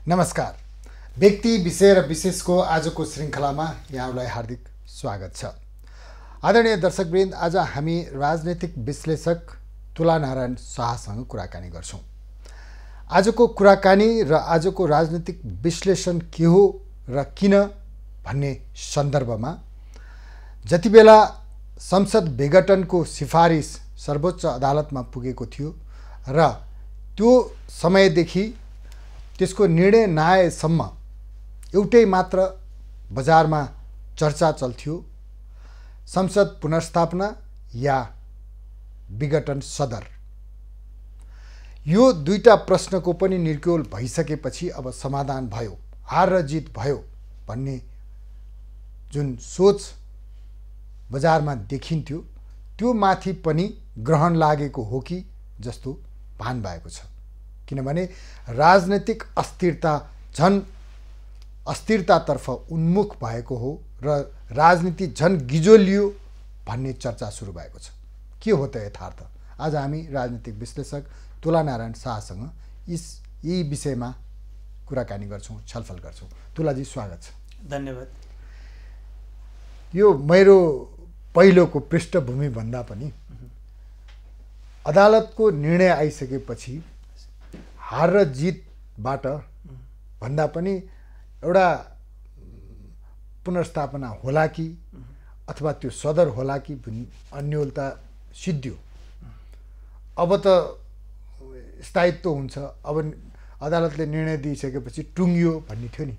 नमस्कार। व्यक्ति विषय र विशेषको आजको श्रृङ्खलामा यहाँलाई हार्दिक स्वागत छ। आदरणीय दर्शकवृन्द, आज हामी राजनैतिक विश्लेषक तुलानारायण शाहसँग कुराकानी गर्छौं। आजको कुराकानी र आजको राजनैतिक विश्लेषण के हो र किन भन्ने सन्दर्भमा जतिबेला संसद विघटनको सिफारिस सर्वोच्च अदालतमा पुगेको थियो र त्यो समयदेखि त्यसको निर्णय नआएसम्म एउटै मात्र बजारमा चर्चा चल्थ्यो, संसद पुनर्स्थापना या विघटन सदर। यो दुईटा प्रश्नको पनि निर्क्योल भइसकेपछि अब समाधान भयो, हार र जित भयो भन्ने जुन सोच बजारमा देखिन्थ्यो त्यो माथि पनि ग्रहण लागेको हो कि जस्तो भान भएको छ। किनभने राजनीतिक अस्थिरता झन अस्थिरतातर्फ उन्मुख भएको हो र राजनीति झन गिजोलियो भन्ने चर्चा सुरु भएको छ। के हो त यथार्थ? आज हामी राजनीतिक विश्लेषक तुलानारायण शाहसँग यी विषयमा कुराकानी गर्छौं, छलफल गर्छौं। तुलाजी, स्वागत छ। धन्यवाद। यो मेरो पहिलोको पृष्ठभूमि भन्दा पनि अदालतको निर्णय आइसकेपछि हार र जितबाट भन्दा पनि एउटा पुनर्स्थापना होला कि अथवा त्यो सदर होला कि अन्योलता सिद्धियो। अब त स्थायित्व हुन्छ, अब अदालतले निर्णय दिइसकेपछि टुङ्गियो भन्ने थियो नि।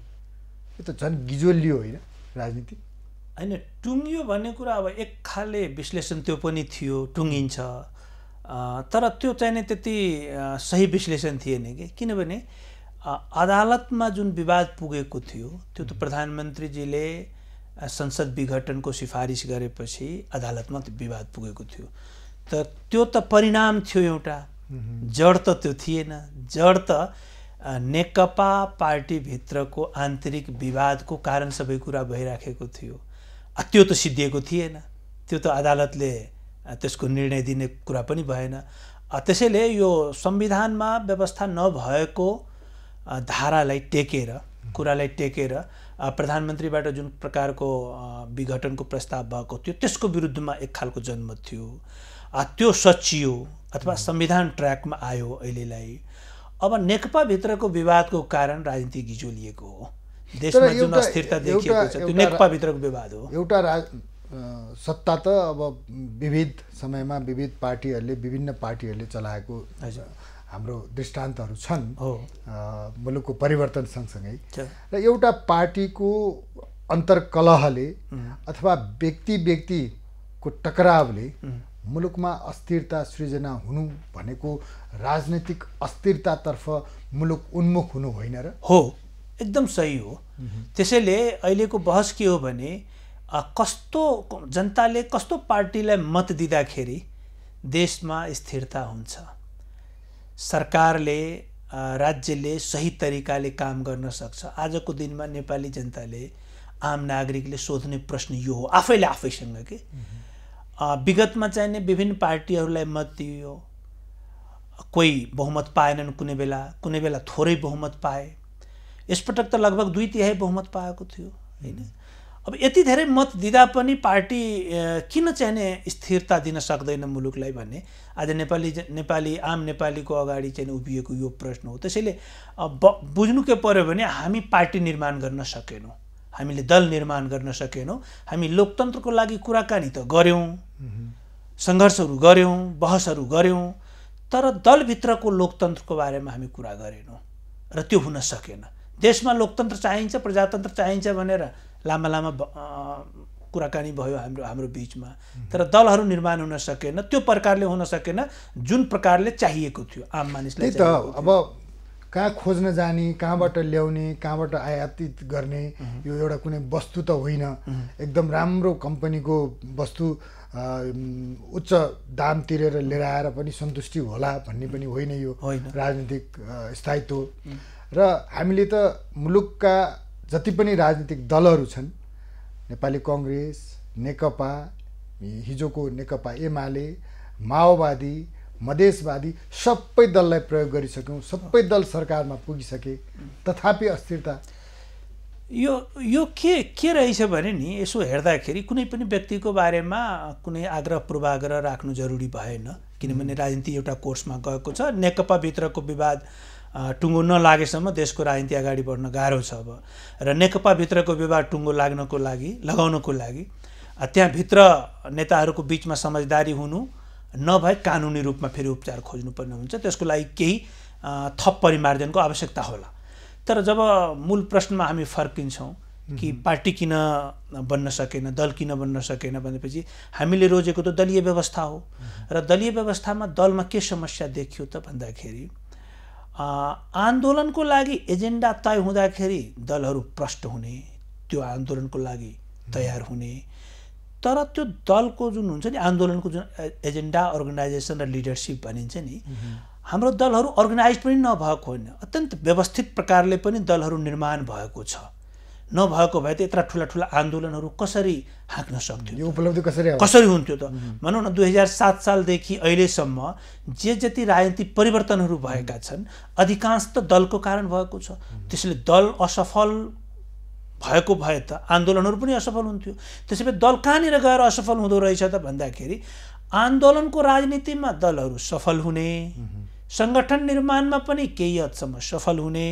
यो त झन् गिजोलियो होइन राजनीति? होइन, टुङ्गियो भन्ने कुरा अब एक खाले विश्लेषण त्यो पनि थियो, टुङ्गिन्छ। तर त्यो चाहिँ त्यति सही विश्लेषण थिएन कि, किनभने अदालतमा जुन विवाद पुगेको थियो त्यो त प्रधानमन्त्रीजीले संसद विघटनको सिफारिस गरेपछि अदालतमा त्यो विवाद पुगेको थियो। त त्यो त परिणाम थियो एउटा, जड त त्यो थिएन। जड त नेकपा पार्टीभित्रको आन्तरिक विवादको कारण सबै कुरा भइराखेको थियो। त्यो त सिद्धिएको थिएन। त्यो त अदालतले त्यसको निर्णय दिने कुरा पनि भएन। त्यसैले यो संविधानमा व्यवस्था नभएको धारालाई टेकेर, कुरालाई टेकेर प्रधानमन्त्रीबाट जुन प्रकारको विघटनको प्रस्ताव भएको थियो त्यसको विरुद्धमा एक खालको जनमत थियो। त्यो सचियो अथवा संविधान ट्र्याकमा आयो अहिलेलाई। अब नेकपाभित्रको विवादको कारण राजनीति गिजोलिएको हो। देशमा जुन अस्थिरता देखिएको छ त्यो नेकपाभित्रको विवाद हो। एउटा सत्ता त अब विविध समयमा विविध पार्टीहरूले विभिन्न पार्टीहरूले चलाएको हाम्रो दृष्टान्तहरू छन् मुलुकको परिवर्तन सँगसँगै। र एउटा पार्टीको अन्तर्कलहले अथवा व्यक्तिको टकरावले मुलुकमा अस्थिरता सृजना हुनु भनेको राजनीतिक अस्थिरतातर्फ मुलुक उन्मुख हुनु होइन र? हो, एकदम सही हो। त्यसैले अहिलेको बहस के हो भने कस्तो जनताले कस्तो पार्टीलाई मत दिँदाखेरि देशमा स्थिरता हुन्छ, सरकारले राज्यले सही तरिकाले काम गर्न सक्छ। आजको दिनमा नेपाली जनताले, आम नागरिकले सोध्ने प्रश्न यो हो आफैले आफैसँग के विगतमा चाहिने विभिन्न पार्टीहरूलाई मत दियो, कोही बहुमत पाएनन्, कुनै बेला थोरै बहुमत पाए। यसपटक त लगभग 2/3 बहुमत पाएको थियो हैन। अब यति धेरै मत दिँदा पनि पार्टी किन चाहिने स्थिरता दिन सक्दैन मुलुकलाई भन्ने आज नेपाली आम नेपालीको अगाडि चाहिँ उभिएको यो प्रश्न हो। त्यसैले बुझ्नु के पर्यो भने हामी पार्टी निर्माण गर्न सकेनौँ, हामीले दल निर्माण गर्न सकेनौँ। हामी लोकतन्त्रको लागि कुराकानी त गऱ्यौँ, सङ्घर्षहरू गऱ्यौँ, बहसहरू गऱ्यौँ, तर दलभित्रको लोकतन्त्रको बारेमा हामी कुरा गरेनौँ र त्यो हुन सकेन। देशमा लोकतन्त्र चाहिन्छ, प्रजातन्त्र चाहिन्छ भनेर लामा कुराकानी भयो हाम्रो बिचमा, तर दलहरू निर्माण हुन सकेन। त्यो प्रकारले हुन सकेन जुन प्रकारले चाहिएको थियो आम मानिसलाई। त अब कहाँ खोज्न जाने, कहाँबाट ल्याउने, कहाँबाट आयातित गर्ने, यो एउटा कुनै वस्तु त होइन। एकदम राम्रो कम्पनीको वस्तु उच्च दाम तिरेर लिएर आएर पनि सन्तुष्टि होला भन्ने पनि होइन यो राजनीतिक स्थायित्व। र हामीले त मुलुकका जति पनि राजनीतिक दलहरू छन्, नेपाली कांग्रेस, नेकपा, हिजोको नेकपा एमाले, माओवादी, मधेसवादी सबै दललाई प्रयोग गरिसक्यौँ, सबै दल सरकारमा पुगिसके, तथापि अस्थिरता। यो के रहेछ भने नि, यसो हेर्दाखेरि कुनै पनि व्यक्तिको बारेमा कुनै आग्रह पूर्वाग्रह राख्नु जरुरी भएन, किनभने राजनीति एउटा कोर्समा गएको छ। नेकपाभित्रको विवाद टुङ्गो नलागेसम्म देशको राजनीति अगाडि बढ्न गाह्रो छ अब। र नेकपाभित्रको विवाद टुङ्गो लगाउनको लागि त्यहाँभित्र नेताहरूको बिचमा समझदारी हुनु नभए कानुनी रूपमा फेरि उपचार खोज्नुपर्ने हुन्छ। त्यसको लागि केही थप परिमार्जनको आवश्यकता होला। तर जब मूल प्रश्नमा हामी फर्किन्छौँ कि पार्टी किन बन्न सकेन, दल किन बन्न सकेन भनेपछि हामीले रोजेको त दलीय व्यवस्था हो। र दलीय व्यवस्थामा दलमा के समस्या देखियो त भन्दाखेरि आन्दोलनको लागि एजेन्डा तय हुँदाखेरि दलहरू प्रष्ट हुने, त्यो आन्दोलनको लागि तयार हुने, तर त्यो दलको जुन हुन्छ नि आन्दोलनको जुन एजेन्डा, अर्गनाइजेसन र लिडरसिप भनिन्छ नि, हाम्रो दलहरू अर्गनाइज पनि नभएको होइन, अत्यन्त व्यवस्थित प्रकारले पनि दलहरू निर्माण भएको छ। नभएको भए त यत्र ठुला ठुला आन्दोलनहरू कसरी हाँक्न सक्थ्यो, यो उपलब्धि कसरी हुन्थ्यो त? भनौँ न 2007 सालदेखि अहिलेसम्म जे जति राजनीतिक परिवर्तनहरू भएका छन् अधिकांश त दलको कारण भएको छ। त्यसैले दल असफल भएको भए त आन्दोलनहरू पनि असफल हुन्थ्यो। त्यसैले दल कहाँनिर गएर असफल हुँदो रहेछ त भन्दाखेरि आन्दोलनको राजनीतिमा दलहरू सफल हुने, संगठन निर्माणमा पनि केही हदसम्म सफल हुने,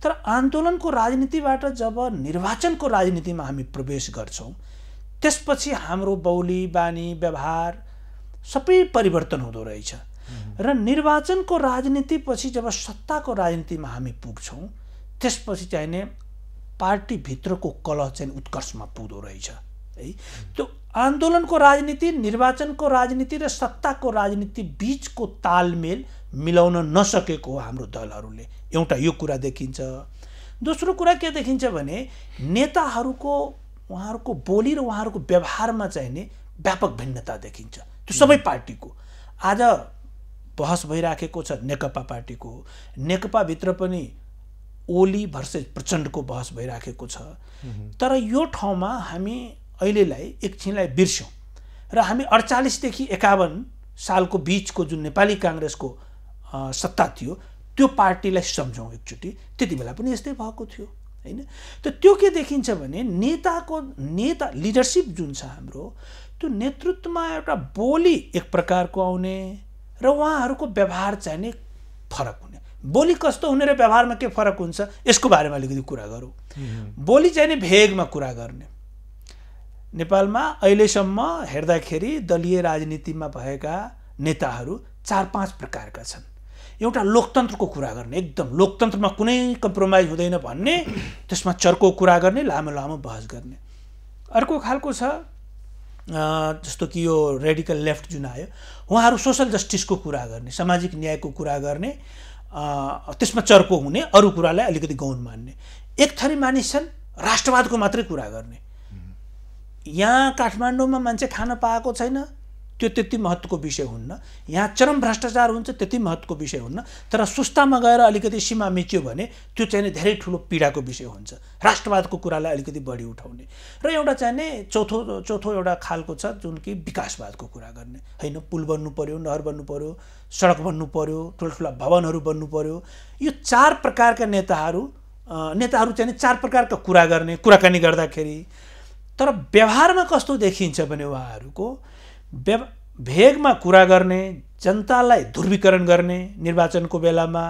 तर आन्दोलनको राजनीतिबाट जब निर्वाचनको राजनीतिमा हामी प्रवेश गर्छौँ त्यसपछि हाम्रो बोली बानी व्यवहार सबै परिवर्तन हुँदो रहेछ। र निर्वाचनको राजनीतिपछि जब सत्ताको राजनीतिमा हामी पुग्छौँ त्यसपछि चाहिने पार्टीभित्रको कलह चाहिँ उत्कर्षमा पुग्दो रहेछ है। त्यो आन्दोलनको राजनीति, निर्वाचनको राजनीति र सत्ताको राजनीति बीचको तालमेल मिलाउन नसकेको हो हाम्रो दलहरूले। एउटा यो कुरा देखिन्छ। दोस्रो कुरा के देखिन्छ भने नेताहरूको उहाँहरूको बोली र उहाँहरूको व्यवहारमा चाहिँ नि व्यापक भिन्नता देखिन्छ। त्यो सबै पार्टीको आज बहस भइराखेको छ नेकपा पार्टीको, नेकपाभित्र पनि ओली भर्सेस प्रचण्डको बहस भइराखेको छ। तर यो ठाउँमा हामी अहिलेलाई एकछिनलाई बिर्स्यौँ र हामी 48 देखि 51 सालको बिचको जुन नेपाली काङ्ग्रेसको सत्ता थियो त्यो पार्टीलाई सम्झौँ एकचोटि। त्यति बेला पनि यस्तै भएको थियो हैन। त त्यो के देखिन्छ भने नेता लिडरसिप जुन छ हाम्रो, त्यो नेतृत्वमा एउटा बोली एक प्रकारको आउने र उहाँहरूको व्यवहार चाहिँ नि फरक हुने। बोली कस्तो हुने र व्यवहारमा के फरक हुन्छ यसको बारेमा अलिकति कुरा गरौँ। बोली चाहिँ नि भेगमा कुरा गर्ने। नेपालमा अहिलेसम्म हेर्दाखेरि दलीय राजनीतिमा भएका नेताहरू 4-5 प्रकारका छन्। एउटा लोकतन्त्रको कुरा गर्ने, एकदम लोकतन्त्रमा कुनै कम्प्रोमाइज हुँदैन भन्ने, त्यसमा चर्को कुरा गर्ने, लामो लामो बहस गर्ने। अर्को खालको छ जस्तो कि यो रेडिकल लेफ्ट जुन आयो, उहाँहरू सोसल जस्टिसको कुरा गर्ने, सामाजिक न्यायको कुरा गर्ने, त्यसमा चर्को हुने, अरू कुरालाई अलिकति गौण मान्ने। एक थरी मानिस छन् राष्ट्रवादको मात्रै कुरा गर्ने। यहाँ काठमाडौँमा मान्छे खान पाएको छैन, त्यो त्यति महत्त्वको विषय हुन्न। यहाँ चरम भ्रष्टाचार हुन्छ, त्यति महत्त्वको विषय हुन्न। तर सुस्तामा गएर अलिकति सीमा मिच्यो भने त्यो चाहिँ धेरै ठुलो पीडाको विषय हुन्छ। राष्ट्रवादको कुरालाई अलिकति बढी उठाउने। र एउटा चाहिँ चौथो एउटा खालको छ जुन कि विकासवादको कुरा गर्ने हैन। पुल बन्नु पर्यो, नहर बन्नु पर्यो, सडक बन्नु पर्यो, ठुल्ठुला भवनहरू बन्नु पर्यो। यो 4 प्रकारका नेताहरू चाहिँ 4 प्रकारका कुरा गर्ने, कुराकानी गर्दाखेरि। तर व्यवहारमा कस्तो देखिन्छ भने उहाँहरूको भेगमा कुरा गर्ने, जनतालाई ध्रुवीकरण गर्ने निर्वाचनको बेलामा,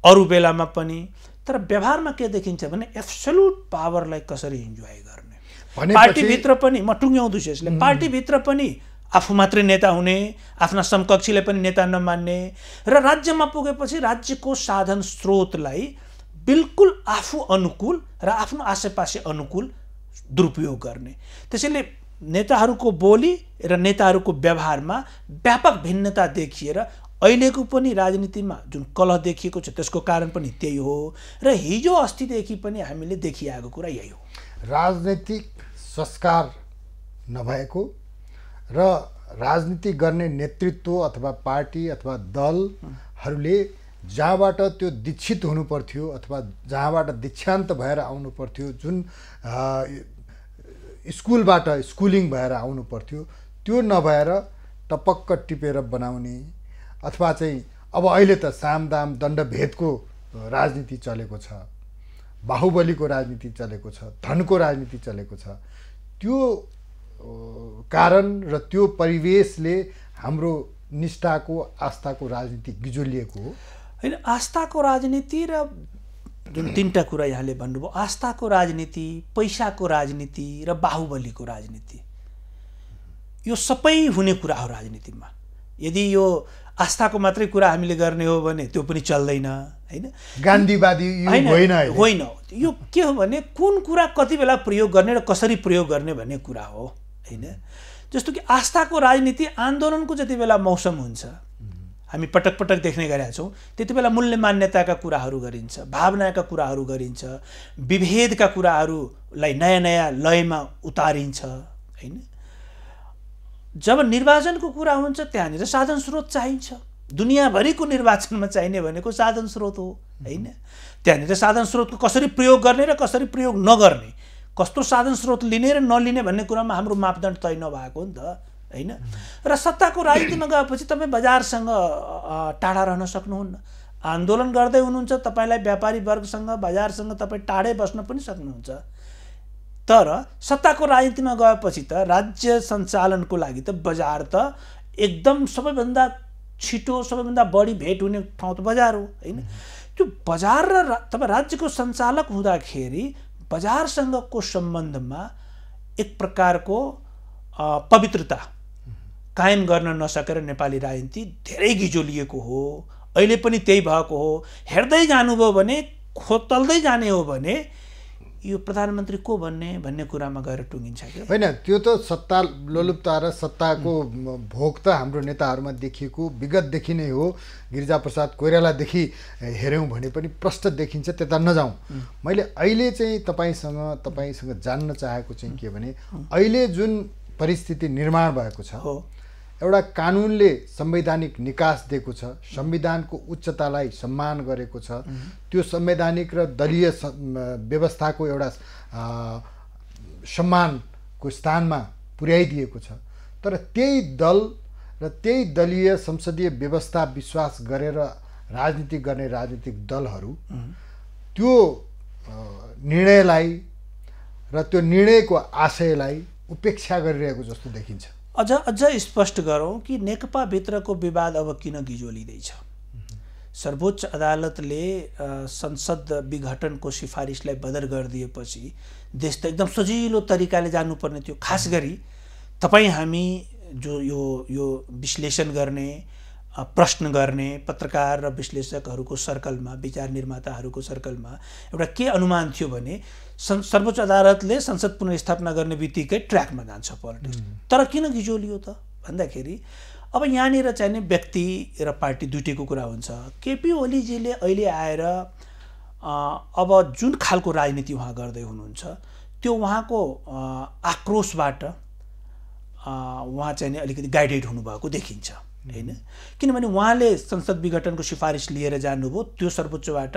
अरू बेलामा पनि। तर व्यवहारमा के देखिन्छ भने एब्सोल्युट पावरलाई कसरी इन्जोय गर्ने। पार्टीभित्र पनि म टुङ्ग्याउँदैछु यसले, पार्टीभित्र पनि आफू मात्रै नेता हुने, आफ्ना समकक्षीलाई पनि नेता नमान्ने, र राज्यमा पुगेपछि राज्यको साधन स्रोतलाई बिल्कुल आफू अनुकूल र आफ्नो आसेपासे अनुकूल दुरुपयोग गर्ने। त्यसैले नेताहरूको बोली र नेताहरूको व्यवहारमा व्यापक भिन्नता देखिएर अहिलेको पनि राजनीतिमा जुन कलह देखिएको छ त्यसको कारण पनि त्यही हो। र हिजो अस्तिदेखि पनि हामीले देखिआएको कुरा यही हो। राजनैतिक संस्कार नभएको र राजनीति गर्ने नेतृत्व अथवा पार्टी अथवा दलहरूले जहाँबाट त्यो दीक्षित हुनु पर्थ्यो अथवा जहाँबाट दीक्षान्त भएर आउनु पर्थ्यो, जुन स्कुलबाट स्कुलिङ भएर आउनु पर्थ्यो, त्यो नभएर टपक्क टिपेर बनाउने अथवा चाहिँ अब अहिले त सामदाम दण्डभेदको राजनीति चलेको छ, बाहुबलीको राजनीति चलेको छ, धनको राजनीति चलेको छ। त्यो कारण र त्यो परिवेशले हाम्रो निष्ठाको आस्थाको राजनीति गिजोलिएको हो। होइन, आस्थाको राजनीति र जुन तीनटा कुरा यहाँले भन्नुभयो, आस्थाको राजनीति, पैसाको राजनीति र बाहुबलीको राजनीति, यो सबै हुने कुरा हो राजनीतिमा। यदि यो आस्थाको मात्रै कुरा हामीले गर्ने हो भने त्यो पनि चल्दैन, होइन? गान्धीवादी होइन। यो के हो भने कुन कुरा कति बेला प्रयोग गर्ने र कसरी प्रयोग गर्ने भन्ने कुरा हो, होइन? जस्तो कि आस्थाको राजनीति आन्दोलनको जति बेला मौसम हुन्छ, हामी पटक पटक देख्ने गरेका छौँ, त्यति बेला मूल्य मान्यताका कुराहरू गरिन्छ, भावनाका कुराहरू गरिन्छ, विभेदका कुराहरूलाई नयाँ नयाँ लयमा उतारिन्छ, होइन? जब निर्वाचनको कुरा हुन्छ त्यहाँनिर साधन स्रोत चाहिन्छ। दुनियाँभरिको निर्वाचनमा चाहिने भनेको साधन स्रोत हो, होइन? त्यहाँनिर साधन स्रोतको कसरी प्रयोग गर्ने र कसरी प्रयोग नगर्ने, कस्तो साधन स्रोत लिने र नलिने भन्ने कुरामा हाम्रो मापदण्ड तय नभएको हो नि त, होइन? र सत्ताको राजनीतिमा गएपछि तपाईँ बजारसँग टाढा रहन सक्नुहुन्न। आन्दोलन गर्दै हुनुहुन्छ, तपाईँलाई व्यापारी वर्गसँग बजारसँग तपाईँ टाढै बस्न पनि सक्नुहुन्छ। तर सत्ताको राजनीतिमा गएपछि त राज्य सञ्चालनको लागि त बजार त एकदम सबैभन्दा छिटो सबैभन्दा बढी भेट हुने ठाउँ त बजार हो, होइन? त्यो बजार र तपाईँ राज्यको सञ्चालक हुँदाखेरि बजारसँगको सम्बन्धमा एक प्रकारको पवित्रता कायम गर्न नसकेर नेपाली राजनीति धेरै गिजोलिएको हो। अहिले पनि त्यही भएको हो। हेर्दै जानुभयो भने, खोतल्दै जाने हो भने यो प्रधानमन्त्री को भन्ने कुरामा गएर टुङ्गिन्छ कि होइन? त्यो त सत्ता लोलुपता र सत्ताको भोग त हाम्रो नेताहरूमा देखिएको विगतदेखि नै हो। गिरिजाप्रसाद कोइरालादेखि हेऱ्यौँ भने पनि प्रष्ट देखिन्छ, त्यता नजाउँ। मैले अहिले चाहिँ तपाईँसँग जान्न चाहेको चाहिँ के भने, अहिले जुन परिस्थिति निर्माण भएको छ, एउटा कानुनले संवैधानिक निकास दिएको छ, संविधानको उच्चतालाई सम्मान गरेको छ, त्यो संवैधानिक र दलीय व्यवस्थाको एउटा सम्मानको स्थानमा पुर्याइदिएको छ। तर त्यही दल र त्यही दलीय संसदीय व्यवस्था विश्वास गरेर राजनीति गर्ने राजनीतिक दलहरू त्यो निर्णयलाई र त्यो निर्णयको आशयलाई उपेक्षा गरिरहेको जस्तो देखिन्छ। अझ स्पष्ट गरौँ कि नेकपाभित्रको विवाद अब किन गिजोलिँदैछ। सर्वोच्च अदालतले संसद विघटनको सिफारिसलाई बदर गरिदिएपछि देश त एकदम सजिलो तरिकाले जानुपर्ने थियो। खास गरी तपाईँ हामी जो यो विश्लेषण गर्ने, प्रश्न गर्ने पत्रकार र विश्लेषकहरूको सर्कलमा, विचार निर्माताहरूको सर्कलमा एउटा के अनुमान थियो भने सर्वोच्च अदालतले संसद पुनर्स्थापना गर्ने बित्तिकै ट्र्याकमा जान्छ पोलिटिक्स। तर किन गिजोलियो त भन्दाखेरि अब यहाँनिर चाहिने व्यक्ति र पार्टी दुईटैको कुरा हुन्छ। केपी ओलीजीले अहिले आएर अब जुन खालको राजनीति उहाँ गर्दै हुनुहुन्छ त्यो उहाँको आक्रोशबाट उहाँ चाहिने अलिकति गाइडेड हुनुभएको देखिन्छ, होइन? किनभने उहाँले संसद विघटनको सिफारिस लिएर जानुभयो, त्यो सर्वोच्चबाट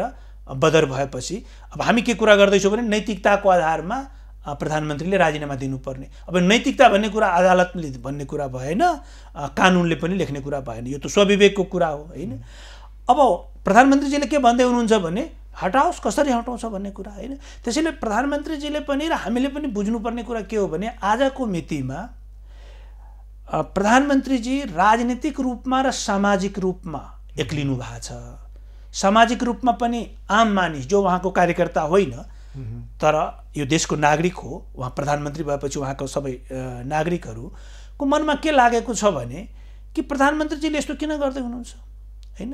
बदर भएपछि अब हामी के कुरा गर्दैछौँ भने नैतिकताको आधारमा प्रधानमन्त्रीले राजीनामा दिनुपर्ने। अब नैतिकता भन्ने कुरा अदालतले भन्ने कुरा भएन, कानुनले पनि लेख्ने कुरा भएन, यो त स्वविवेकको कुरा हो, होइन? अब प्रधानमन्त्रीजीले के भन्दै हुनुहुन्छ भने हटाओस्, कसरी हटाउँछ भन्ने कुरा, होइन? त्यसैले प्रधानमन्त्रीजीले पनि र हामीले पनि बुझ्नुपर्ने कुरा के हो भने आजको मितिमा प्रधानमन्त्रीजी राजनीतिक रूपमा र सामाजिक रूपमा एक्लिनु भएको छ। सामाजिक रूपमा पनि आम मानिस जो उहाँको कार्यकर्ता होइन तर यो देशको नागरिक हो, उहाँ प्रधानमन्त्री भएपछि उहाँको सबै नागरिकहरूको मनमा के लागेको छ भने कि प्रधानमन्त्रीजीले यस्तो किन गर्दै हुनुहुन्छ, होइन?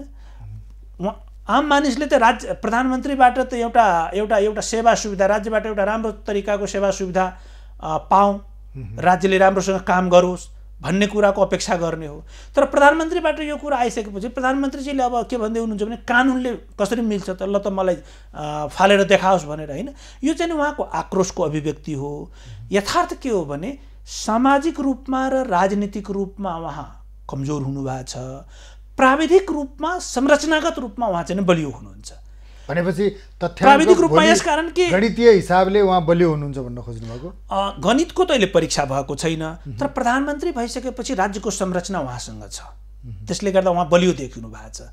आम मानिसले त प्रधानमन्त्रीबाट त एउटा सेवा सुविधा, राज्यबाट एउटा राम्रो तरिकाको सेवा सुविधा पाऊँ, राज्यले राम्रोसँग काम गरोस् भन्ने कुराको अपेक्षा गर्ने हो। तर प्रधानमन्त्रीबाट यो कुरा आइसकेपछि प्रधानमन्त्रीजीले अब के भन्दै हुनुहुन्छ भने कानुनले कसरी मिल्छ त, ल त मलाई फालेर देखाओस् भनेर, होइन? यो चाहिँ उहाँको आक्रोशको अभिव्यक्ति हो। यथार्थ के हो भने सामाजिक रूपमा र राजनीतिक रूपमा उहाँ कमजोर हुनुभएको छ, प्राविधिक रूपमा संरचनागत रूपमा उहाँ चाहिँ बलियो हुनुहुन्छ। भनेपछि प्राविधिक रूपमा यसकारण कि गणितीय हिसाबले उहाँ बलियो हुनुहुन्छ भन्न खोज्नु भएको? गणितको त अहिले परीक्षा भएको छैन, तर प्रधानमन्त्री भइसकेपछि राज्यको संरचना उहाँसँग छ, त्यसले गर्दा उहाँ बलियो देखिनु भएको छ।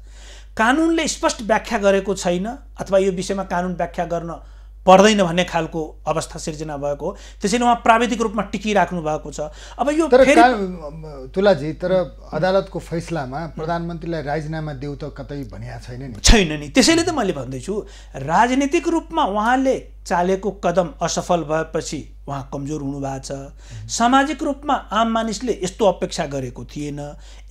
कानुनले स्पष्ट व्याख्या गरेको छैन अथवा यो विषयमा कानुन व्याख्या गर्न पर्दैन भन्ने खालको अवस्था सिर्जना भएको हो, त्यसैले उहाँ प्राविधिक रूपमा टिकिराख्नु भएको छ। अब यो तुलाजी, तर अदालतको फैसलामा प्रधानमन्त्रीलाई राजीनामा देऊ त कतै भनिया छैन नि। त्यसैले त मैले भन्दैछु राजनीतिक रूपमा उहाँले चालेको कदम असफल भएपछि उहाँ कमजोर हुनुभएको छ। सामाजिक रूपमा आम मानिसले यस्तो अपेक्षा गरेको थिएन,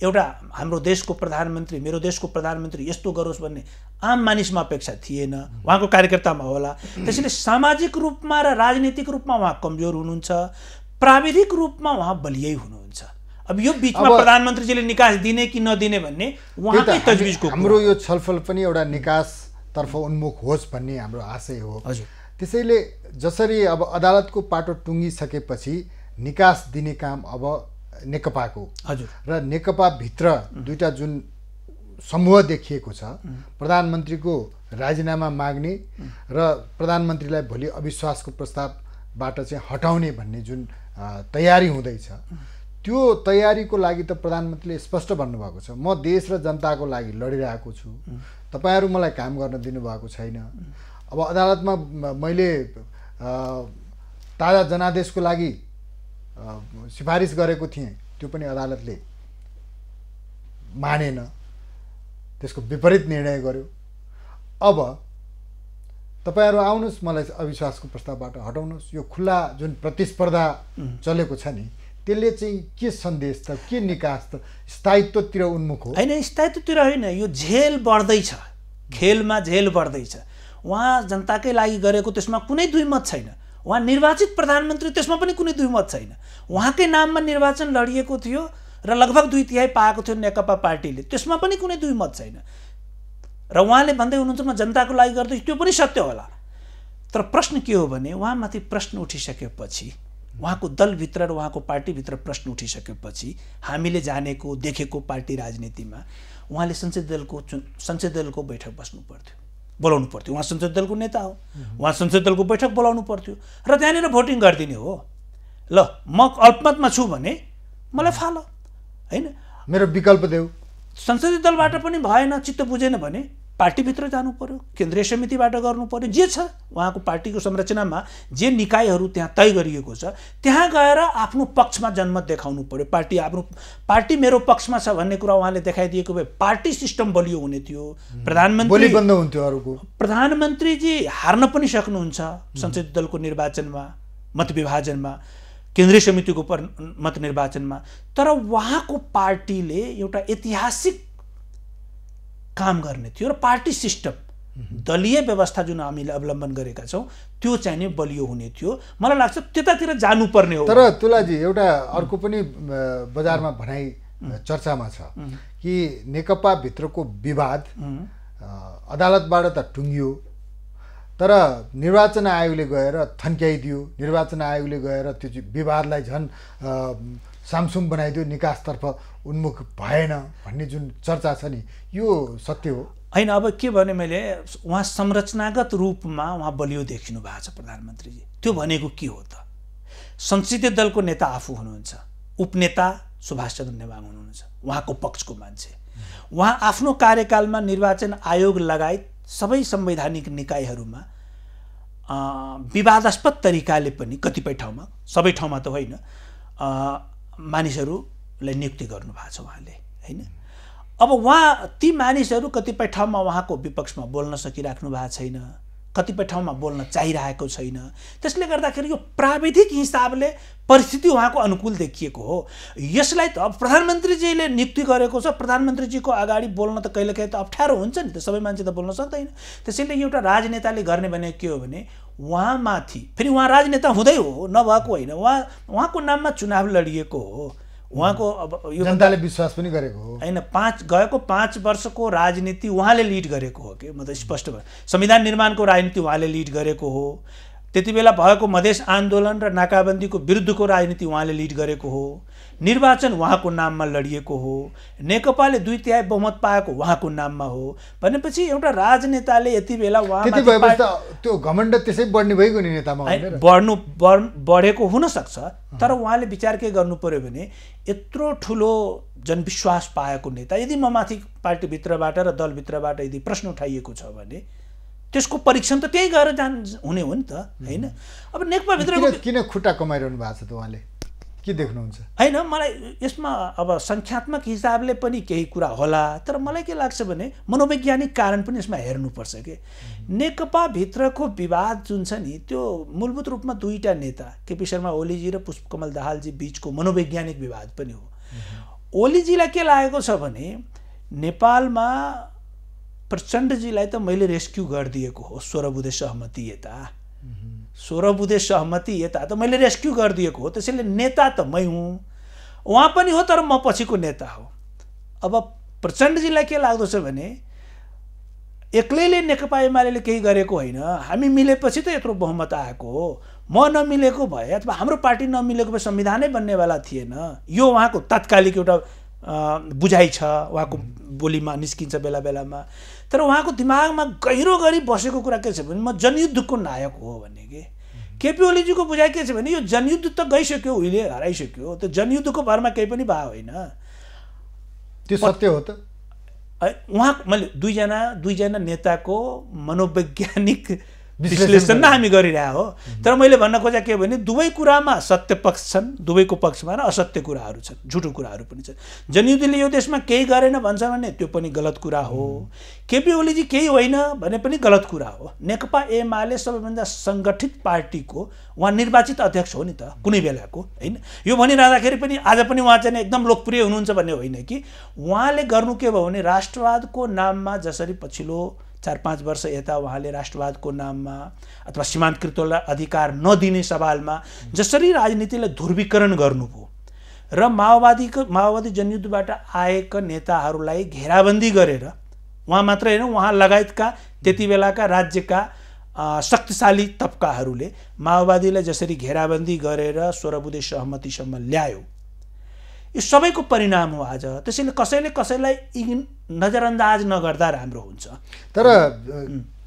एउटा हाम्रो देशको प्रधानमन्त्री, मेरो देशको प्रधानमन्त्री यस्तो गरोस् भन्ने आम मानिसमा अपेक्षा थिएन, उहाँको कार्यकर्तामा होला। त्यसैले सामाजिक रूपमा र राजनीतिक रूपमा उहाँ कमजोर हुनुहुन्छ, प्राविधिक रूपमा उहाँ बलियै हुनुहुन्छ। अब यो बिचमा प्रधानमन्त्रीजीले निकास दिने कि नदिने भन्ने उहाँकै तजविजको हाम्रो यो छलफल पनि एउटा निकासतर्फ उन्मुख होस् भन्ने हाम्रो आशय हो। हजुर, त्यसैले जसरी अब अदालतको पाटो टुङ्गिसकेपछि निकास दिने काम अब नेकपाको, हजुर, र नेकपा भित्र दुईटा जुन समूह देखिएको छ, प्रधानमन्त्रीको राजीनामा माग्ने र प्रधानमन्त्रीलाई भोलि अविश्वासको प्रस्तावबाट चाहिँ हटाउने भन्ने जुन तयारी हुँदैछ, त्यो तयारीको लागि त प्रधानमन्त्रीले स्पष्ट भन्नुभएको छ, म देश र जनताको लागि लडिरहेको छु, तपाईहरू मलाई काम गर्न दिनुभएको छैन। अब अदालतमा मैले ताजा जनादेशको लागि सिफारिस गरेको थिएँ, त्यो पनि अदालतले मानेन, त्यसको विपरीत निर्णय गर्यो। अब तपाईहरू आउनुहोस्, मलाई अविश्वासको प्रस्तावबाट हटाउनुहोस्। यो खुल्ला जुन प्रतिस्पर्धा चलेको छ नि, त्यसले चाहिँ के सन्देश त, के निकास त स्थायित्वतिर उन्मुख हो? होइन, स्थायित्वतिर होइन, यो झेल बढ्दैछ, खेलमा झेल बढ्दैछ। उहाँ जनताकै लागि गरेको त्यसमा कुनै दुई मत छैन। उहाँ निर्वाचित प्रधानमन्त्री, त्यसमा पनि कुनै दुई मत छैन। उहाँकै नाममा निर्वाचन लडिएको थियो र लगभग 2/3 पाएको थियो नेकपा पार्टीले, त्यसमा पनि कुनै दुई मत छैन। र उहाँले भन्दै हुनुहुन्छ म जनताको लागि गर्दैछु, त्यो पनि सत्य होला। तर प्रश्न के हो भने उहाँमाथि प्रश्न उठिसकेपछि, उहाँको दलभित्र र उहाँको पार्टीभित्र प्रश्न उठिसकेपछि हामीले जानेको देखेको पार्टी राजनीतिमा उहाँले संसदीय दलको बैठक बस्नु पर्थ्यो, बोलाउनु पर्थ्यो। उहाँ संसदीय दलको नेता हो, उहाँ संसदीय दलको बैठक बोलाउनु पर्थ्यो र त्यहाँनिर भोटिङ गरिदिने हो। ल, म अल्पमतमा छु भने मलाई फाल, होइन, मेरो विकल्प देऊ। संसदीय दलबाट पनि भएन, चित्त बुझेन भने पार्टीभित्र जानु पर्यो, केन्द्रीय समितिबाट गर्नु पर्यो। जे छ उहाँको पार्टीको संरचनामा जे निकायहरू त्यहाँ तय गरिएको छ, त्यहाँ गएर आफ्नो पक्षमा जनमत देखाउनु पर्यो। पार्टी मेरो पक्षमा छ भन्ने कुरा उहाँले देखाइदिएको भए पार्टी सिस्टम बलियो हुने थियो। प्रधानमन्त्रीजी हार्न पनि सक्नुहुन्छ संसदीय दलको निर्वाचनमा, मत विभाजनमा, केन्द्रीय समितिको मत निर्वाचनमा। तर उहाँको पार्टीले एउटा ऐतिहासिक काम गर्ने थियो र पार्टी सिस्टम, दलीय व्यवस्था जुन हामीले अवलम्बन गरेका छौँ, त्यो चाहिँ नि बलियो हुने थियो। मलाई लाग्छ त्यतातिर जानुपर्ने हो। तर तुलाजी, एउटा अर्को पनि बजारमा भनाइ चर्चामा छ कि नेकपा भित्रको विवाद अदालतबाट त टुङ्गियो, तर निर्वाचन आयोगले गएर थन्क्याइदियो। निर्वाचन आयोगले गएर त्यो विवादलाई झन् सामसुम बनाइदियो, निकासतर्फ उन्मुख भएन भन्ने जुन चर्चा छ नि, यो सत्य हो? होइन, अब के भने मैले, उहाँ संरचनागत रूपमा उहाँ बलियो देखिनु भएको छ प्रधानमन्त्रीजी। त्यो भनेको के हो त? संसदीय दलको नेता आफू हुनुहुन्छ, उपनेता सुभाष चन्द्र नेवाङ हुनुहुन्छ, उहाँको पक्षको मान्छे। उहाँ आफ्नो कार्यकालमा निर्वाचन आयोग लगायत सबै संवैधानिक निकायहरूमा विवादास्पद तरिकाले पनि कतिपय ठाउँमा, सबै ठाउँमा त होइन, मानिसहरूलाई नियुक्ति गर्नुभएको छ उहाँले, होइन। अब उहाँ ती मानिसहरू कतिपय ठाउँमा उहाँको विपक्षमा बोल्न सकिराख्नु भएको छैन, कतिपय ठाउँमा बोल्न चाहिरहेको छैन। त्यसले गर्दाखेरि यो प्राविधिक हिसाबले परिस्थिति उहाँको अनुकूल देखिएको हो। यसलाई त अब प्रधानमन्त्रीजीले नियुक्ति गरेको छ, प्रधानमन्त्रीजीको अगाडि बोल्न त कहिलेकाहीँ त अप्ठ्यारो हुन्छ नि त, सबै मान्छे त बोल्न सक्दैन। त्यसैले एउटा राजनेताले गर्ने भने के हो भने उहाँमाथि, फेरि उहाँ राजनेता हुँदै हो, नभएको होइन, उहाँको नाममा चुनाव लडिएको हो, उहाँको अब यो जनताले विश्वास पनि गरेको हो, होइन। गएको 5 वर्षको राजनीति उहाँले लिड गरेको हो कि, म त स्पष्ट भयो। संविधान निर्माणको राजनीति उहाँले लिड गरेको हो, त्यति बेला भएको मधेस आन्दोलन र नाकाबन्दीको विरुद्धको राजनीति उहाँले लिड गरेको हो। निर्वाचन उहाँको नाममा लडिएको हो। नेकपाले 2/3 बहुमत पाएको उहाँको नाममा हो भनेपछि एउटा राजनेताले यति बेला त्यो घमण्ड त्यसै बढ्ने भइगयो नि नेतामा बढेको हुन सक्छ। तर उहाँले विचार के गर्नु पर्यो भने यत्रो ठुलो जनविश्वास पाएको नेता यदि ममाथि पार्टीभित्रबाट र दलभित्रबाट यदि प्रश्न उठाइएको छ भने त्यसको परीक्षण त त्यही गएर हुने हो नि त, हैन? अब नेकपाभित्र किन खुट्टा कमाइरहनु भएको छ त उहाँले, के देख्नुहुन्छ? हैन, मलाई यसमा अब संख्यात्मक हिसाबले पनि केही कुरा होला, तर मलाई के लाग्छ भने मनोवैज्ञानिक कारण पनि यसमा हेर्नुपर्छ के नेकपाभित्रको विवाद जुन छ नि त्यो मूलभूत रूपमा दुईटा नेता केपी शर्मा ओलीजी र पुष्पकमल दाहालजी बीचको मनोवैज्ञानिक विवाद पनि हो। ओलीजीलाई के लागेको छ भने नेपालमा प्रचण्डजीलाई त मैले रेस्क्यु गरिदिएको हो, 16 बुँदे सहमति यता 16 बुँदे सहमति यता त मैले रेस्क्यु गरिदिएको हो, त्यसैले नेता त मै हुँ, उहाँ पनि हो तर म पछिको नेता हो। अब प्रचण्डजीलाई के लाग्दछ भने एक्लैले नेकपा एमाले केही गरेको होइन, हामी मिलेपछि त यत्रो बहुमत आएको हो, म नमिलेको भए अथवा हाम्रो पार्टी नमिलेको भए संविधानै बन्नेवाला थिएन। यो उहाँको तात्कालिक एउटा बुझाइ छ, उहाँको बोलीमा निस्किन्छ बेला बेलामा। तर उहाँको दिमागमा गहिरो गरी बसेको कुरा के छ भने म जनयुद्धको नायक हो भन्ने के केपी ओलीजीको बुझाइ के छ भने यो जनयुद्ध त गइसक्यो, उहिले हराइसक्यो, त्यो जनयुद्धको भरमा केही पनि भयो होइन। त्यो सत्य हो त। उहाँ मैले दुईजना नेताको मनोवैज्ञानिक विश्लेषण हामी गरिरहे हो। तर मैले भन्न खोजेँ के भने दुवै कुरामा सत्य पक्ष छन्, दुवैको पक्षमा र असत्य कुराहरू छन्, झुटो कुराहरू पनि छन्। जनयुद्धले यो देशमा केही गरेन भन्छ भने त्यो पनि गलत कुरा हो। केपी ओलीजी केही होइन भने पनि गलत कुरा हो। नेकपा एमाले सबैभन्दा सङ्गठित पार्टीको उहाँ निर्वाचित अध्यक्ष हो नि त कुनै बेलाको, होइन? यो भनिरहँदाखेरि पनि आज पनि उहाँ चाहिँ एकदम लोकप्रिय हुनुहुन्छ भन्ने होइन कि उहाँले गर्नु के भयो भने राष्ट्रवादको नाममा जसरी पछिल्लो 4-5 वर्ष यता उहाँले राष्ट्रवादको नाममा अथवा सीमान्तकृतलाई अधिकार नदिने सवालमा जसरी राजनीतिलाई ध्रुवीकरण गर्नुभयो र माओवादी जनयुद्धबाट आएका नेताहरूलाई घेराबन्दी गरेर उहाँ मात्र होइन उहाँ लगायतका त्यति बेलाका राज्यका शक्तिशाली तबकाहरूले माओवादीलाई जसरी घेराबन्दी गरेर 16 बुँदे सहमतिसम्म ल्यायो, यो सबैको परिणाम हो आज। त्यसैले कसैलाई नजरअन्दाज नगर्दा राम्रो हुन्छ। तर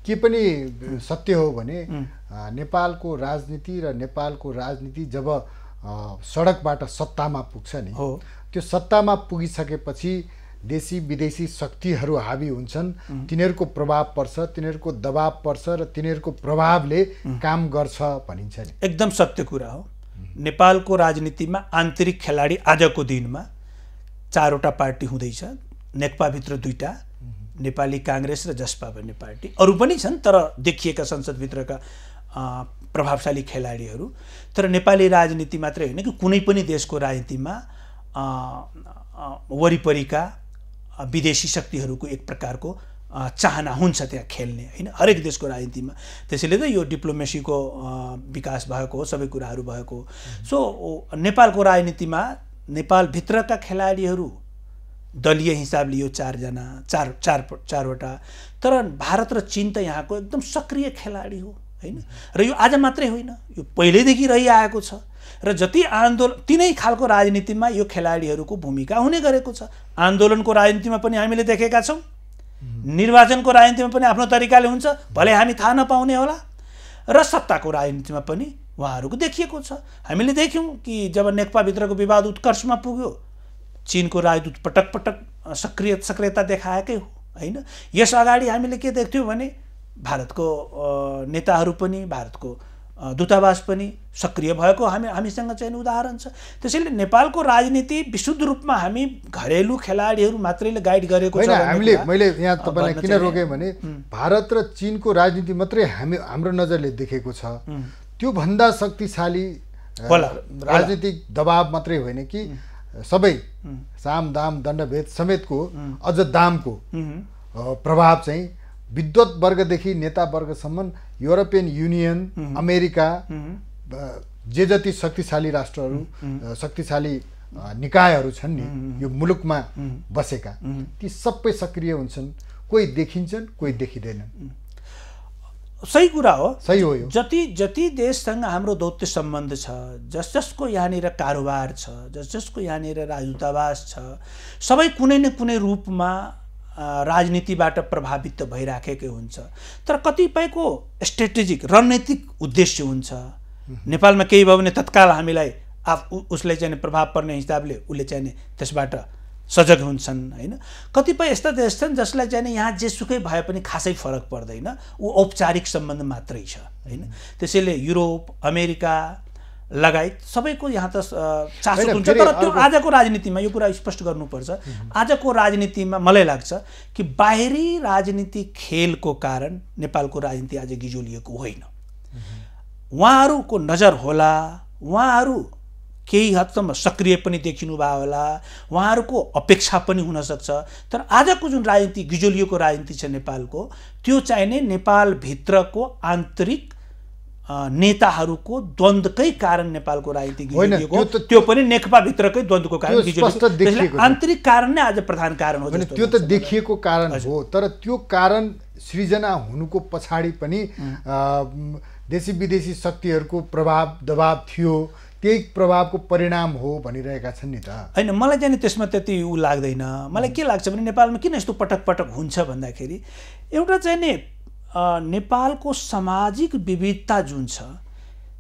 के पनि सत्य हो भने नेपालको राजनीति र नेपालको राजनीति जब सडकबाट सत्तामा पुग्छ नि त्यो सत्तामा पुगिसकेपछि देशी विदेशी शक्तिहरू हावी हुन्छन्, तिनीहरूको प्रभाव पर्छ, तिनीहरूको दबाव पर्छ र तिनीहरूको प्रभावले काम गर्छ भनिन्छ नि। एकदम सत्य कुरा हो। नेपालको राजनीतिमा आन्तरिक खेलाडी आजको दिनमा 4वटा पार्टी हुँदैछ, नेकपाभित्र 2टा, नेपाली काङ्ग्रेस र जसपा भन्ने पार्टी, अरू पनि छन् तर देखिएका संसदभित्रका प्रभावशाली खेलाडीहरू। तर नेपाली राजनीति मात्रै होइन कि कुनै पनि देशको राजनीतिमा वरिपरिका विदेशी शक्तिहरूको एक प्रकारको चाहना हुन्छ त्यहाँ खेल्ने, होइन? हरेक देशको राजनीतिमा। त्यसैले त यो डिप्लोमेसीको विकास भएको हो, सबै कुराहरू भएको। सो नेपालको राजनीतिमा नेपालभित्रका खेलाडीहरू दलीय हिसाबले यो 4वटा, तर भारत र चीन त यहाँको एकदम सक्रिय खेलाडी हो, होइन? र यो आज मात्रै होइन, यो पहिल्यैदेखि रहिआएको छ र जति आन्दोलन तिनै खालको राजनीतिमा यो खेलाडीहरूको भूमिका हुने गरेको छ। आन्दोलनको राजनीतिमा पनि हामीले देखेका छौँ, निर्वाचनको राजनीतिमा पनि आफ्नो तरिकाले हुन्छ, भले हामी थाहा नपाउने होला, र सत्ताको राजनीतिमा पनि उहाँहरूको देखिएको छ। हामीले देख्यौँ कि जब नेकपाभित्रको विवाद उत्कर्षमा पुग्यो चीनको राजदूत पटक पटक सक्रियता देखाएकै हो, होइन? यस अगाडि हामीले के देख्थ्यौँ भने भारतको नेताहरू पनि, भारतको दूतावास पनि सक्रिय भएको हामीसँग चाहिँ उदाहरण छ। त्यसैले नेपालको राजनीति विशुद्ध रूपमा हामी घरेलु खेलाडीहरू मात्रैले गाइड गरेको छ। मैले यहाँ तपाईँलाई किन रोकेँ भने भारत र चीनको राजनीति मात्रै हाम्रो नजरले देखेको छ, त्यो भन्दा शक्तिशाली राजनीतिक दबाव मात्रै होइन कि सबै साम दाम दण्डभेद समेतको अझ दामको प्रभाव चाहिँ विद्वत वर्गदेखि नेता वर्गसम्म युरोपियन युनियन, अमेरिका, जे जति शक्तिशाली राष्ट्रहरू, शक्तिशाली निकायहरू छन् नि यो मुलुकमा बसेका, ती सबै सक्रिय हुन्छन्। कोही देखिन्छन्, कोही देखिँदैनन्। सही कुरा हो, सही हो यो। जति देशसँग हाम्रो दौत्य सम्बन्ध छ, जसको यहाँनिर कारोबार छ, जसको यहाँनिर राजदूतावास छ, सबै कुनै न कुनै रूपमा राजनीतिबाट प्रभावित भइराखेकै हुन्छ। तर कतिपयको स्ट्रेटेजिक रणनीतिक उद्देश्य हुन्छ। नेपालमा केही भयो भने तत्काल हामीलाई उसले चाहिँ प्रभाव पर्ने हिसाबले उसले चाहिँ त्यसबाट सजग हुन्छन् हैन। कतिपय यस्ता देश छन् जसलाई चाहिँ यहाँ जेसुकै भए पनि खासै फरक पर्दैन, ऊ औपचारिक सम्बन्ध मात्रै छ हैन। त्यसैले युरोप, अमेरिका लगायत सबैको यहाँ त चासो हुन्छ। तर त्यो आजको राजनीतिमा यो कुरा स्पष्ट गर्नुपर्छ, आजको राजनीतिमा मलाई लाग्छ कि बाहिरी राजनीतिक खेलको कारण नेपालको राजनीति आज गिजोलिएको होइन। उहाँहरूको नजर होला, उहाँहरू केही हदसम्म सक्रिय पनि देखिनु भयो होला, उहाँहरूको अपेक्षा पनि हुनसक्छ। तर आजको जुन राजनीति गिजोलिएको राजनीति छ नेपालको, त्यो चाहिने नेपालभित्रको आन्तरिक नेताहरूको द्वन्द्वकै कारण नेपालको राजनीति गिजोलिएको, त्यो पनि नेकपाभित्रकै द्वन्द्वको कारण गिजोलिएको। आन्तरिक कारण नै आज प्रधान कारण हो। त्यो त देखिएको कारण हो, तर त्यो कारण सृजना हुनुको पछाडि पनि देशी विदेशी शक्तिहरूको प्रभाव दबाव थियो, त्यही प्रभावको परिणाम हो भनिरहेका छन् नि त। हैन, मलाई चाहिँ त्यसमा त्यति उ लाग्दैन। मलाई के लाग्छ भने नेपालमा किन यस्तो पटक पटक हुन्छ भन्दाखेरि एउटा चाहिँ नि नेपालको सामाजिक विविधता जुन छ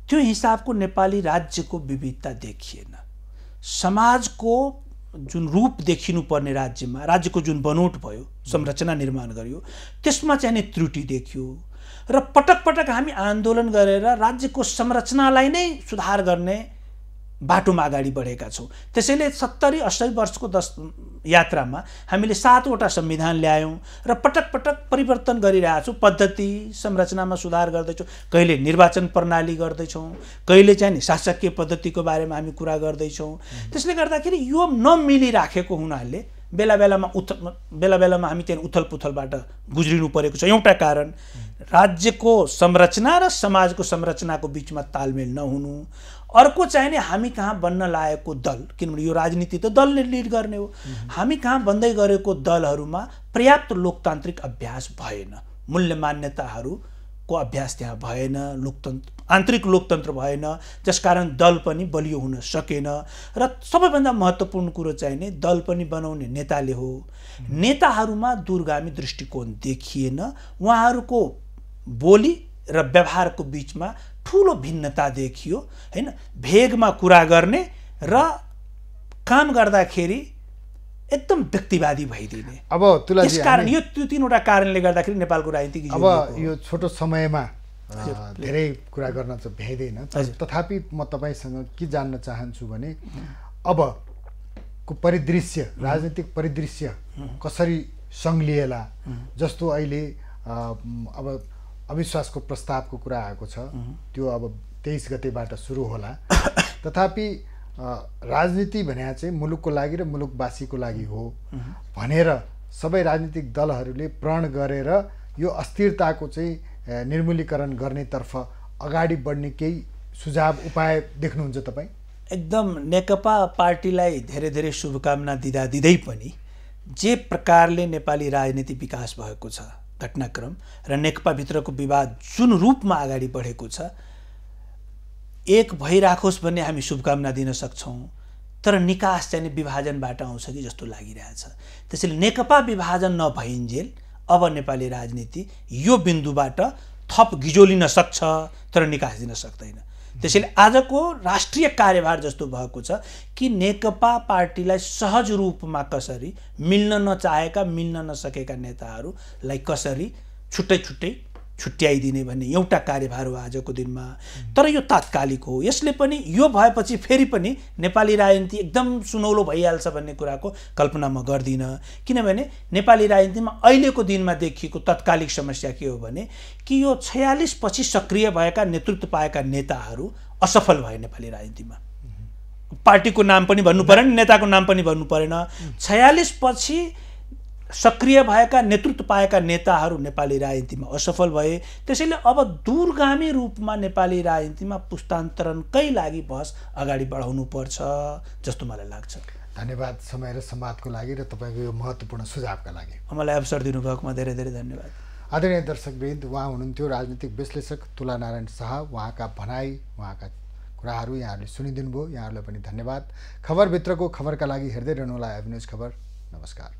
त्यो हिसाबको नेपाली राज्यको विविधता देखिएन। समाजको जुन रूप देखिनु पर्ने राज्यको जुन बनोट भयो, संरचना निर्माण गर्यो, त्यसमा चाहिँ नि त्रुटि देखियो। र पटक पटक हामी आन्दोलन गरेर राज्यको संरचनालाई नै सुधार गर्ने बाटोमा अगाडि बढेका छौँ। त्यसैले 70-80 वर्षको यात्रामा हामीले 7वटा संविधान ल्यायौँ र पटक पटक परिवर्तन गरिरहेका छौँ। पद्धति संरचनामा सुधार गर्दैछौँ, कहिले निर्वाचन प्रणाली गर्दैछौँ, कहिले चाहिँ नि शासकीय पद्धतिको बारेमा हामी कुरा गर्दैछौँ। त्यसले गर्दाखेरि यो नमिलिराखेको हुनाले बेला बेलामा हामी चाहिँ उथल पुथलबाट गुज्रिनु परेको छ। एउटा कारण राज्यको संरचना र समाजको संरचनाको बीचमा तालमेल नहुनु। अर्को चाहिँ नि हामी कहाँ बन्न लागेको दल, किनभने यो राजनीति त दलले लिड गर्ने हो, हामी कहाँ बन्दै गरेको दलहरूमा पर्याप्त लोकतान्त्रिक अभ्यास भएन, मूल्य मान्यताहरूको अभ्यास त्यहाँ भएन, आन्तरिक लोकतन्त्र भएन, जसकारण दल पनि बलियो हुन सकेन। र सबैभन्दा महत्त्वपूर्ण कुरो चाहिँ नि दल पनि बनाउने नेताले हो। नेताहरूमा दूरगामी दृष्टिकोण देखिएन, उहाँहरूको बोली र व्यवहारको बीचमा ठुलो भिन्नता देखियो हैन। भेगमा कुरा गर्ने र काम गर्दाखेरि एकदम व्यक्तिवादी भइदिने। अब तुलाजी यसकारण यो तीनवटा कारणले गर्दाखेरि नेपालको राजनीति अब यो छोटो समयमा धेरै कुरा गर्न त भ्याइँदैन, तथापि म तपाईसँग के जान्न चाहन्छु भने अबको परिदृश्य, राजनीतिक परिदृश्य कसरी सङ्लिएला। जस्तो अहिले अब अविश्वासको प्रस्तावको कुरा आएको छ, त्यो अब 23 गतेबाट सुरु होला। तथापि राजनीति भने चाहिँ मुलुकको लागि र मुलुकवासीको लागि हो भनेर सबै राजनीतिक दलहरूले प्रण गरेर यो अस्थिरताको चाहिँ निर्मूलीकरण गर्नेतर्फ अगाडि बढ्ने केही सुझाव उपाय देख्नुहुन्छ तपाईँ? एकदम नेकपा पार्टीलाई धेरै धेरै शुभकामना दिँदै पनि जे प्रकारले नेपाली राजनीति विकास भएको छ, घटनाक्रम र नेकपाभित्रको विवाद जुन रूपमा अगाडि बढेको छ, एक भइराखोस् भन्ने हामी शुभकामना दिन सक्छौँ। तर निकास चाहिँ विभाजनबाट आउँछ कि जस्तो लागिरहेछ। त्यसैले नेकपा विभाजन नभइन्जेल अब नेपाली राजनीति यो बिन्दुबाट थप गिजोलिन सक्छ, तर निकास दिन सक्दैन। त्यसैले आजको राष्ट्रिय कार्यभार जस्तो भएको छ कि नेकपा पार्टीलाई सहज रूपमा कसरी मिल्न नचाहेका, मिल्न नसकेका नेताहरूलाई कसरी छुट्टै छुट्याइदिने भन्ने एउटा कार्यभार हो आजको दिनमा। तर यो तात्कालिक हो। यसले पनि यो भएपछि फेरि पनि नेपाली राजनीति एकदम सुनौलो भइहाल्छ भन्ने कुराको कल्पना म गर्दिनँ। किनभने नेपाली राजनीतिमा अहिलेको दिनमा देखिएको तात्कालिक समस्या के हो भने कि यो 46 पछि सक्रिय भएका, नेतृत्व पाएका नेताहरू असफल भए नेपाली राजनीतिमा। पार्टीको नाम पनि भन्नु परेन, नेताको नाम पनि भन्नु परेन। 46 पछि सक्रिय भएका, नेतृत्व पाएका नेताहरू नेपाली राजनीतिमा असफल भए। त्यसैले अब दूरगामी रूपमा नेपाली राजनीतिमा पुस्तान्तरणकै लागि बहस अगाडि बढाउनु पर्छ जस्तो मलाई लाग्छ। धन्यवाद समय र संवादको लागि र तपाईँको यो महत्त्वपूर्ण सुझावका लागि। मलाई अवसर दिनुभएकोमा धेरै धेरै धन्यवाद। आदरणीय दर्शकवृन्द, उहाँ हुनुहुन्थ्यो राजनीतिक विश्लेषक तुलानारायण शाह। उहाँका भनाइ, उहाँका कुराहरू यहाँहरूले सुनिदिनु भयो। यहाँहरूलाई पनि धन्यवाद। खबरभित्रको खबरका लागि हेर्दै रहनुहोला एभेन्यूज खबर। नमस्कार।